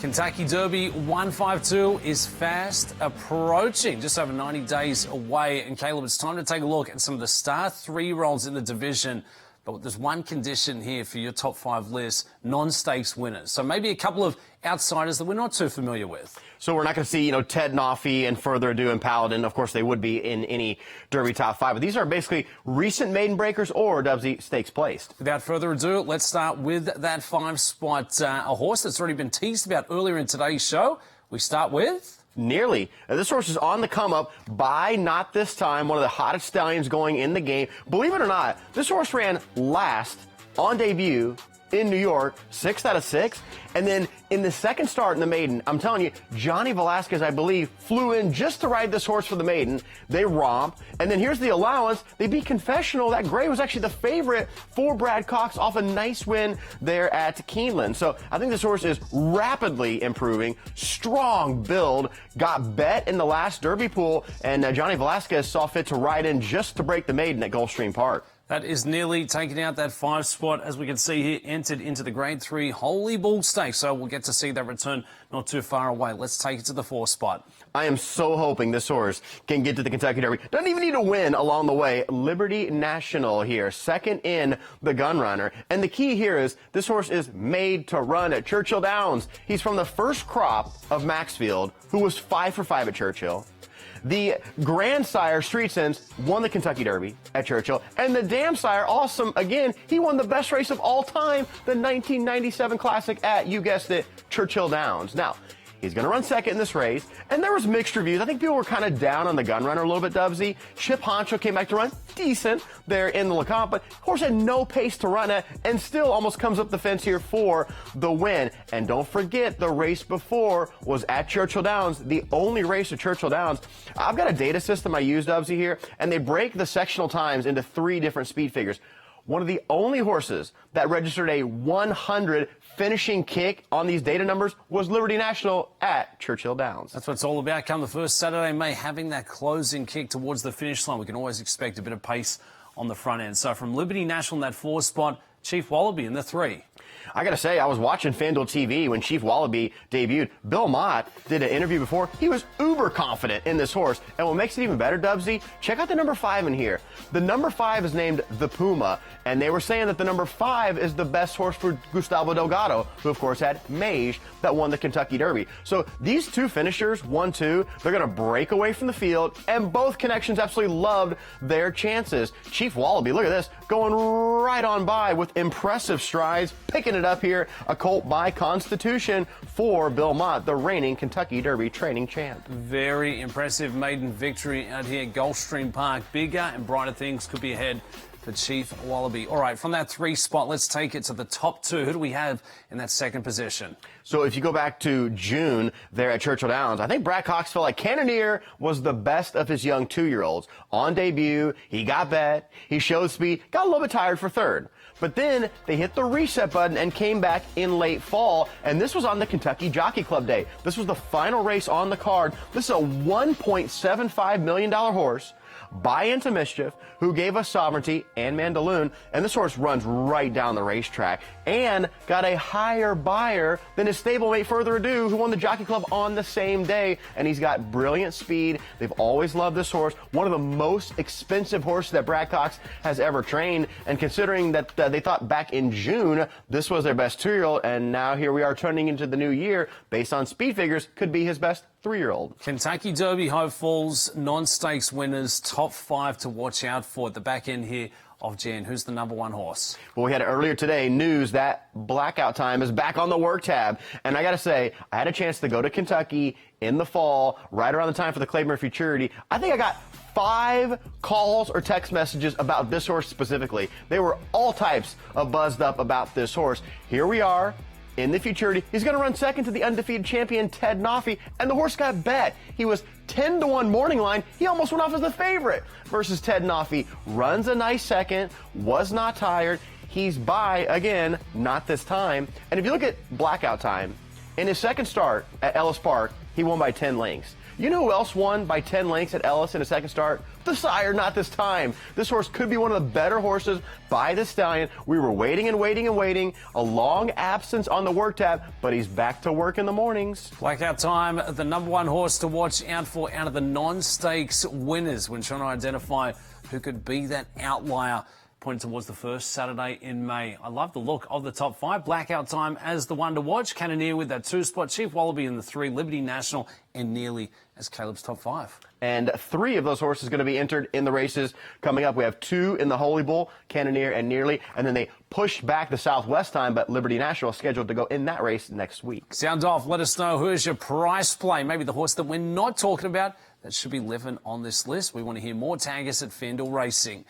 Kentucky Derby 152 is fast approaching, just over 90 days away. And Caleb, it's time to take a look at some of the star 3-year-olds in the division. But there's one condition here for your top 5 list, non-stakes winners. So maybe a couple of outsiders that we're not too familiar with. So we're not going to see, Ted Noffey and Further Ado and Paladin. Of course, they would be in any Derby top 5. But these are basically recent maiden breakers or, Dubbsy, stakes placed. Without further ado, let's start with that 5-spot, a horse that's already been teased about earlier in today's show. We start with... Nearly. This horse is on the come-up by Not This Time, one of the hottest stallions going in the game. Believe it or not, this horse ran last on debut in New York, 6 out of 6. And then in the second start in the maiden, I'm telling you, Johnny Velasquez, I believe, flew in just to ride this horse for the maiden. They romp. And then here's the allowance. They beat Confessional. That gray was actually the favorite for Brad Cox off a nice win there at Keeneland. So I think this horse is rapidly improving. Strong build. Got bet in the last Derby pool. And Johnny Velasquez saw fit to ride in just to break the maiden at Gulfstream Park. That is nearly taking out that 5 spot, as we can see here, entered into the Grade 3 Holy Bull Stakes. So we'll get to see that return not too far away. Let's take it to the 4 spot. I am so hoping this horse can get to the Kentucky Derby. Doesn't even need to win along the way. Liberty National here, second in the gun runner. And the key here is this horse is made to run at Churchill Downs. He's from the first crop of Maxfield, who was 5 for 5 at Churchill. The grandsire, Street Sense, won the Kentucky Derby at Churchill. And the damsire, Awesome, again, he won the best race of all time, the 1997 Classic at, you guessed it, Churchill Downs. Now, he's going to run second in this race, and there was mixed reviews. I think people were kind of down on the gun runner a little bit, Dubbsy. Chip Honcho came back to run decent there in the LeCompte, but horse had no pace to run at, and still almost comes up the fence here for the win. And don't forget, the race before was at Churchill Downs, the only race at Churchill Downs. I've got a data system I use, Dubbsy, here, and they break the sectional times into 3 different speed figures. One of the only horses that registered a 100 finishing kick on these data numbers was Liberty National at Churchill Downs. That's what it's all about. Come the first Saturday in May, having that closing kick towards the finish line. We can always expect a bit of pace on the front end. So from Liberty National in that 4 spot, Chief Wallaby in the 3. I got to say, I was watching FanDuel TV when Chief Wallaby debuted. Bill Mott did an interview before. He was uber confident in this horse. And what makes it even better, Dubbsy, check out the number 5 in here. The number 5 is named the Puma. And they were saying that the number 5 is the best horse for Gustavo Delgado, who, of course, had Mage that won the Kentucky Derby. So these 2 finishers, 1-2, they're going to break away from the field. And both connections absolutely loved their chances. Chief Wallaby, look at this, going right on by with impressive strides, picking it up here, a colt by Constitution for Bill Mott, the reigning Kentucky Derby training champ. Very impressive maiden victory out here at Gulfstream Park. Bigger and brighter things could be ahead for Chief Wallaby. All right, from that 3 spot, let's take it to the top 2. Who do we have in that second position? So if you go back to June there at Churchill Downs, I think Brad Cox felt like Cannonier was the best of his young 2-year-olds. On debut, he got bet, he showed speed, got a little bit tired for 3rd. But then they hit the reset button and came back in late fall, and this was on the Kentucky Jockey Club Day. This was the final race on the card. This is a $1.75 million horse by Into Mischief, who gave us Sovereignty and Mandaloon, and this horse runs right down the racetrack and got a higher buyer than his stablemate Further Ado, who won the Jockey Club on the same day, and he's got brilliant speed. They've always loved this horse, one of the most expensive horses that Brad Cox has ever trained, and considering that they thought back in June this was their best 2-year-old, and now here we are turning into the new year, based on speed figures, could be his best 3-year-old. Kentucky Derby hopefuls, non-stakes winners, top 5 to watch out for at the back end here of Jan. Who's the number 1 horse? Well, we had earlier today news that Blackout Time is back on the work tab. And I got to say, I had a chance to go to Kentucky in the fall, right around the time for the Clay Murphy Futurity. I think I got 5 calls or text messages about this horse specifically. They were all types of buzzed up about this horse. Here we are in the Futurity. He's going to run second to the undefeated champion, Ted Noffey, and the horse got bet. He was 10-1 morning line. He almost went off as the favorite versus Ted Noffey. Runs a nice second, was not tired. He's by, again, Not This Time. And if you look at Blackout Time, in his second start at Ellis Park, he won by 10 lengths. You know who else won by 10 lengths at Ellis in a second start? The sire, not this time. This horse could be one of the better horses by the stallion. We were waiting and waiting and waiting. A long absence on the work tab, but he's back to work in the mornings. Blackout Time, the number one horse to watch out for out of the non-stakes winners when trying to identify who could be that outlier pointing towards the first Saturday in May. I love the look of the top five. Blackout Time as the one to watch. Cannonier with that 2 spot. Chief Wallaby in the 3. Liberty National and Nearly as Caleb's top 5. And 3 of those horses going to be entered in the races coming up. We have 2 in the Holy Bull, Cannonier and Nearly, and then they pushed back the Southwest time, but Liberty National is scheduled to go in that race next week. Sound off. Let us know who is your price play. Maybe the horse that we're not talking about that should be living on this list. We want to hear more. Tag us at FanDuel Racing.